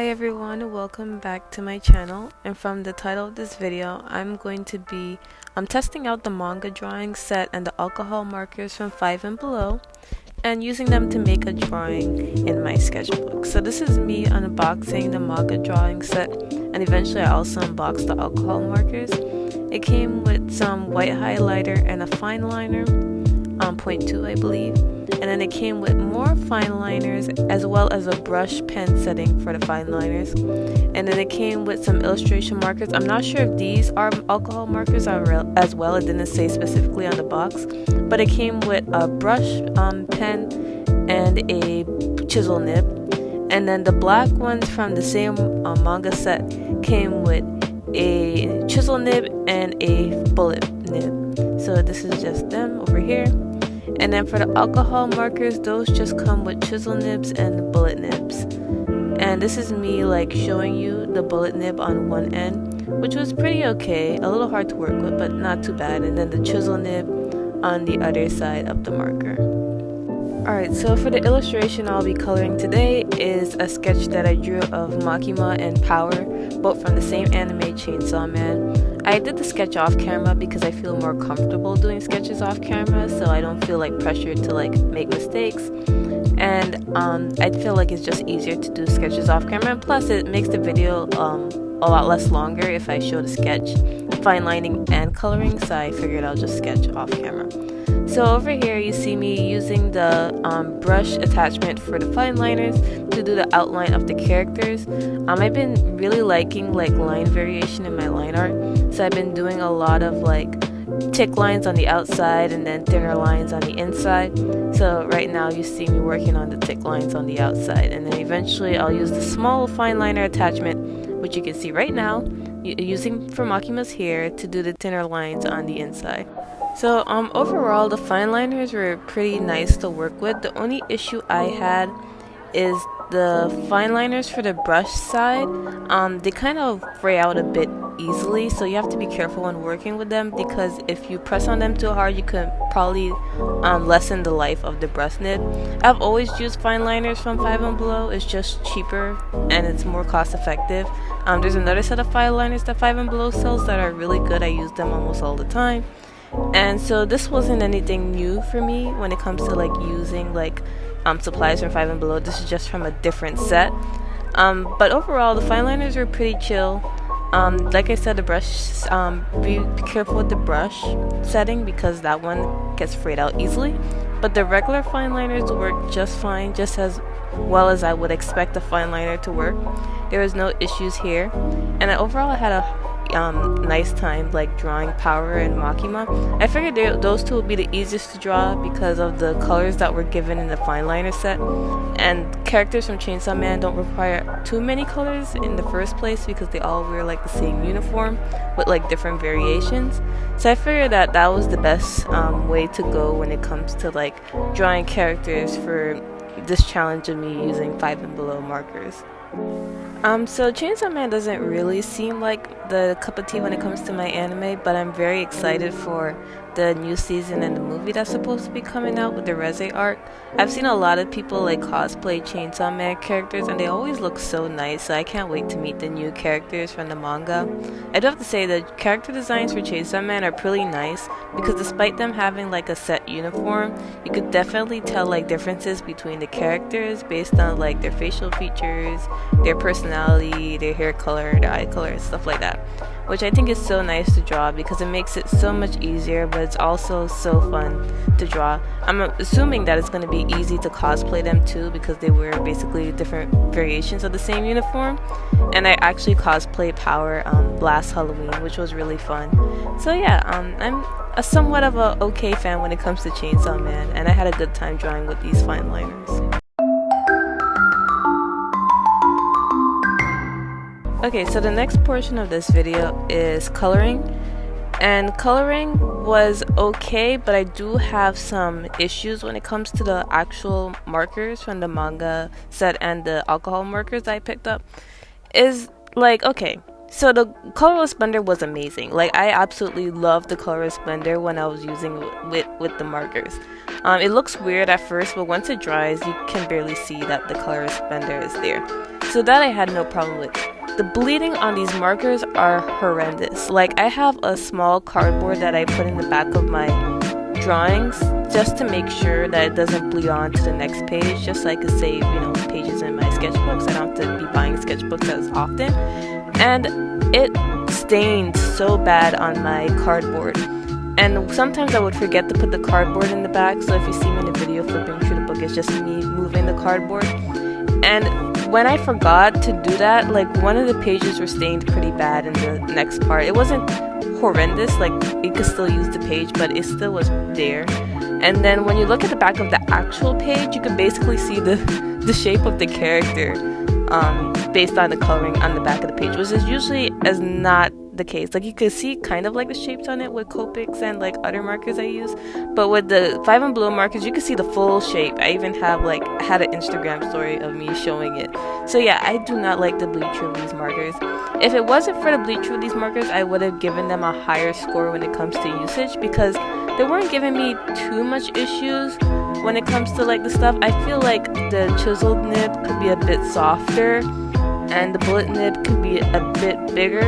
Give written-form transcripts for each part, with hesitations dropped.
Hi everyone, welcome back to my channel, and from the title of this video I'm going to be testing out the manga drawing set and the alcohol markers from Five and Below and using them to make a drawing in my sketchbook. So this is me unboxing the manga drawing set, and eventually I also unboxed the alcohol markers. It came with some white highlighter and a fine liner, 0.2 I believe, and then it came with more fine liners as well as a brush pen setting for the fine liners, and then it came with some illustration markers. I'm not sure if these are alcohol markers as well, it didn't say specifically on the box, but it came with a brush pen and a chisel nib, and then the black ones from the same manga set came with a chisel nib and a bullet nib. So this is just them over here. And then for the alcohol markers, those just come with chisel nibs and bullet nibs. And this is me like showing you the bullet nib on one end, which was pretty okay, a little hard to work with, but not too bad. And then the chisel nib on the other side of the marker. Alright, so for the illustration I'll be coloring today is a sketch that I drew of Makima and Power, both from the same anime, Chainsaw Man. I did the sketch off camera because I feel more comfortable doing sketches off camera, so I don't feel like pressured to like make mistakes, and I feel like it's just easier to do sketches off camera, and plus it makes the video a lot less longer if I show the sketch, fine lining and coloring, so I figured I'll just sketch off camera. So over here you see me using the brush attachment for the fine liners to do the outline of the characters. I've been really liking like line variation in my line art, so I've been doing a lot of like thick lines on the outside and then thinner lines on the inside. So right now you see me working on the thick lines on the outside, and then eventually I'll use the small fine liner attachment, which you can see right now, using for Makima's hair to do the thinner lines on the inside. So overall the fine liners were pretty nice to work with. The only issue I had is the fine liners for the brush side. They kind of fray out a bit easily, so you have to be careful when working with them, because if you press on them too hard you could probably lessen the life of the brush nib. I've always used fine liners from Five and Below. It's just cheaper and it's more cost effective. There's another set of fine liners that Five and Below sells that are really good. I use them almost all the time. And so this wasn't anything new for me when it comes to like using like supplies from Five and Below. This is just from a different set. But overall the fine liners were pretty chill. Like I said, the brush, be careful with the brush setting because that one gets frayed out easily. But the regular fine liners work just fine, just as well as I would expect a fine liner to work. There was no issues here, and overall I had a nice time like drawing Power and Makima. I figured those two would be the easiest to draw because of the colors that were given in the fine liner set, and characters from Chainsaw Man don't require too many colors in the first place because they all wear like the same uniform with like different variations. So I figured that that was the best way to go when it comes to like drawing characters for this challenge of me using Five and Below markers. So Chainsaw Man doesn't really seem like the cup of tea when it comes to my anime, but I'm very excited for the new season and the movie that's supposed to be coming out with the Reze art. I've seen a lot of people like cosplay Chainsaw Man characters and they always look so nice, so I can't wait to meet the new characters from the manga. I do have to say the character designs for Chainsaw Man are pretty nice because despite them having like a set uniform, you could definitely tell like differences between the characters based on like their facial features, their personality, their hair color, their eye color, and stuff like that, which I think is so nice to draw because it makes it so much easier, but it's also so fun to draw. I'm assuming that it's going to be easy to cosplay them too because they wear basically different variations of the same uniform, and I actually cosplayed Power last Halloween, which was really fun. So yeah, I'm a somewhat of a okay fan when it comes to Chainsaw Man, and I had a good time drawing with these fine liners. Okay, so the next portion of this video is coloring, and coloring was okay, but I do have some issues when it comes to the actual markers from the manga set and the alcohol markers I picked up. Is like, okay, so the colorless blender was amazing. Like I absolutely loved the colorless blender when I was using it with the markers. It looks weird at first, but once it dries you can barely see that the colorless blender is there. So that I had no problem with. The bleeding on these markers are horrendous. Like, I have a small cardboard that I put in the back of my drawings just to make sure that it doesn't bleed on to the next page, just so I could save, pages in my sketchbooks. I don't have to be buying sketchbooks as often. And it stained so bad on my cardboard. And sometimes I would forget to put the cardboard in the back, so if you see me in the video flipping through the book, it's just me moving the cardboard. And when I forgot to do that, like, one of the pages were stained pretty bad in the next part. It wasn't horrendous, like, you could still use the page, but it still was there. And then when you look at the back of the actual page, you can basically see the shape of the character based on the coloring on the back of the page, which is usually as not the case. Like, you could see kind of like the shapes on it with Copics and like other markers I use, but with the 5 and below markers you can see the full shape. I even had an Instagram story of me showing it. So yeah, I do not like the bleed through of these markers. If it wasn't for the bleed through of these markers, I would have given them a higher score when it comes to usage, because they weren't giving me too much issues when it comes to like the stuff. I feel like the chiseled nib could be a bit softer and the bullet nib could be a bit bigger,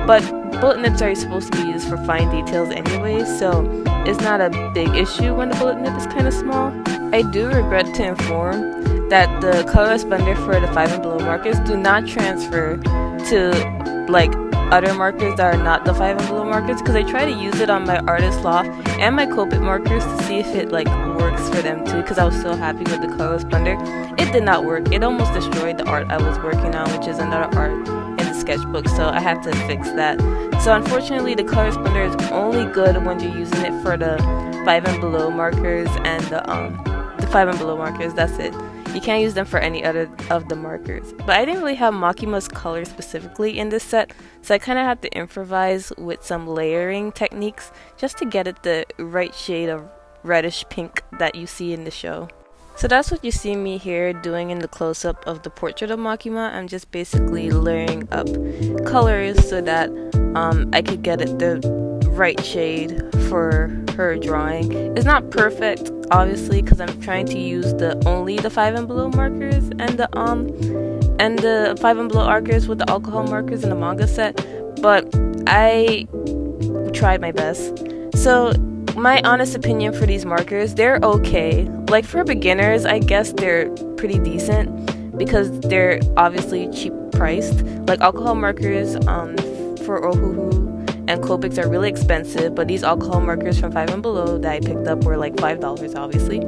but bullet nibs are supposed to be used for fine details anyway, so it's not a big issue when the bullet nib is kind of small. I do regret to inform that the color spender for the 5 and below markers do not transfer to like other markers that are not the 5 and below markers, because I try to use it on my artist loft and my Copic markers to see if it like works for them too, because I was so happy with the color spender. It did not work. It almost destroyed the art I was working on, which is another art in the sketchbook, so I had to fix that. So unfortunately the color spender is only good when you're using it for the 5 and below markers and the 5 and below markers. That's it. You can't use them for any other of the markers. But I didn't really have Makima's color specifically in this set, so I kind of had to improvise with some layering techniques just to get it the right shade of reddish pink that you see in the show. So that's what you see me here doing in the close-up of the portrait of Makima. I'm just basically layering up colors so that I could get it the right shade for her drawing. It's not perfect, obviously, because I'm trying to use only the 5 and below markers and the 5 and below markers with the alcohol markers in the manga set, but I tried my best. So my honest opinion for these markers, they're okay. Like, for beginners, I guess they're pretty decent because they're obviously cheap priced. Like, alcohol markers for Ohuhu and Copics are really expensive, but these alcohol markers from 5 and below that I picked up were like $5, obviously.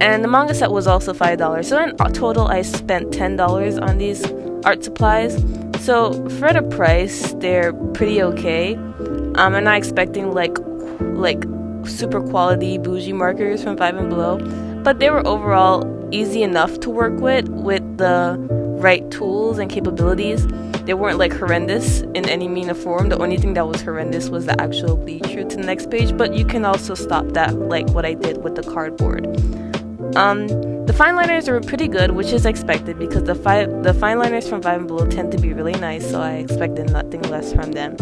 And the manga set was also $5. So in total, I spent $10 on these art supplies. So for the price, they're pretty okay. I'm not expecting like super quality bougie markers from 5 and below, but they were overall easy enough to work with the right tools and capabilities. They weren't like horrendous in any mean or form. The only thing that was horrendous was the actual bleed through to the next page, but you can also stop that like what I did with the cardboard. The fine liners were pretty good, which is expected because the fine liners from 5 and below tend to be really nice, so I expected nothing less from them.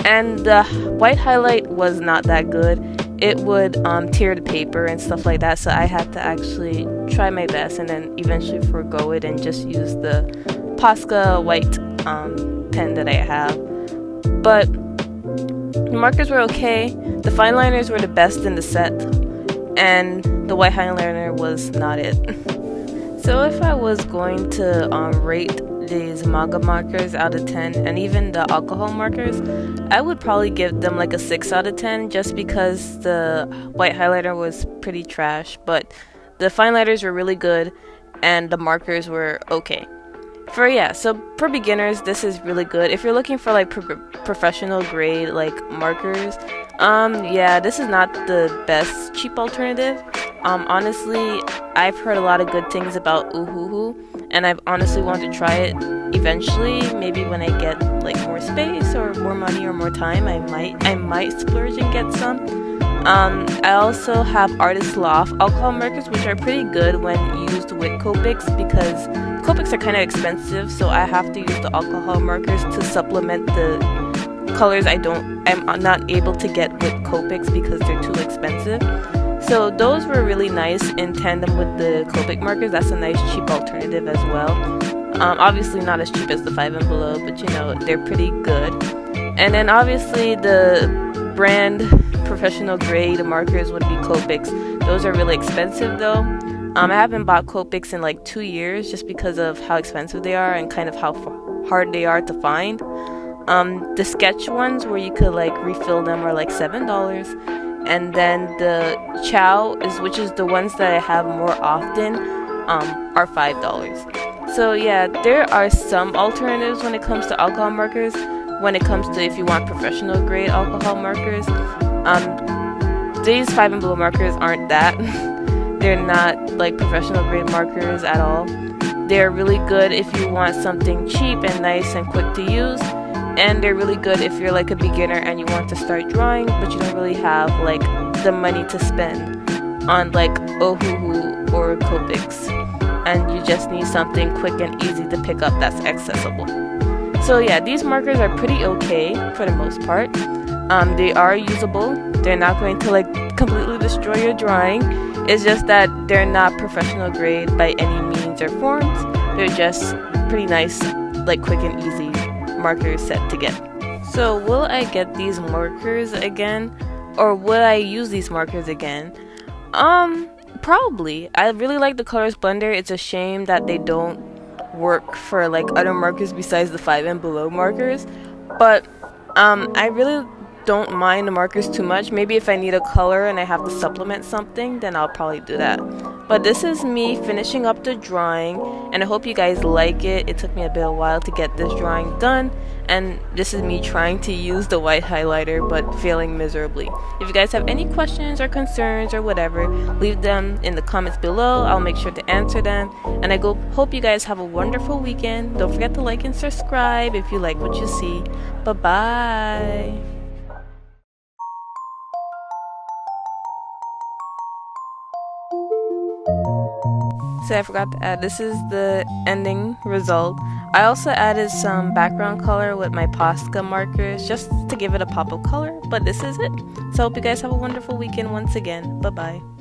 And the white highlight was not that good. It would tear the paper and stuff like that, so I had to actually try my best and then eventually forgo it and just use the Posca white pen that I have. But the markers were okay. The fine liners were the best in the set, and the white highliner was not it. So if I was going to rate these manga markers out of 10 and even the alcohol markers, I would probably give them like a 6 out of 10 just because the white highlighter was pretty trash, but the fine liners were really good and the markers were okay. So for beginners, this is really good. If you're looking for like professional grade like markers, this is not the best cheap alternative. Honestly, I've heard a lot of good things about Uhuhu, and I've honestly wanted to try it eventually. Maybe when I get like more space or more money or more time, I might splurge and get some. I also have Artist Loft alcohol markers, which are pretty good when used with Copics because Copics are kind of expensive, so I have to use the alcohol markers to supplement the colors I'm not able to get with Copics because they're too expensive. So those were really nice in tandem with the Copic markers. That's a nice cheap alternative as well. Obviously not as cheap as the 5 and Below, but you know, they're pretty good. And then obviously the brand professional grade markers would be Copics. Those are really expensive though. I haven't bought Copics in like 2 years just because of how expensive they are and kind of how hard they are to find. The sketch ones where you could like refill them are like $7, and then the Chow which is the ones that I have more often, are $5. So yeah, there are some alternatives when it comes to alcohol markers. When it comes to if you want professional grade alcohol markers, these 5 and Below markers aren't that. They're not like professional grade markers at all. They're really good if you want something cheap and nice and quick to use, and they're really good if you're like a beginner and you want to start drawing but you don't really have like the money to spend on like Ohuhu or Copics, and you just need something quick and easy to pick up that's accessible. So yeah, these markers are pretty okay for the most part. They are usable. They're not going to like completely destroy your drawing. It's just that they're not professional grade by any means or forms. They're just pretty nice, like quick and easy markers set to get. So will I get these markers again, or will I use these markers again? Probably. I really like the Colors Blender. It's a shame that they don't work for like other markers besides the 5 and Below markers, but I really don't mind the markers too much. Maybe if I need a color and I have to supplement something, then I'll probably do that. But this is me finishing up the drawing, and I hope you guys like it. It took me a bit of a while to get this drawing done, and this is me trying to use the white highlighter but failing miserably. If you guys have any questions or concerns or whatever, leave them in the comments below. I'll make sure to answer them, and I hope you guys have a wonderful weekend. Don't forget to like and subscribe if you like what you see. Bye bye. So I forgot to add, this is the ending result. I also added some background color with my Posca markers just to give it a pop of color, but this is it. So I hope you guys have a wonderful weekend once again. Bye bye.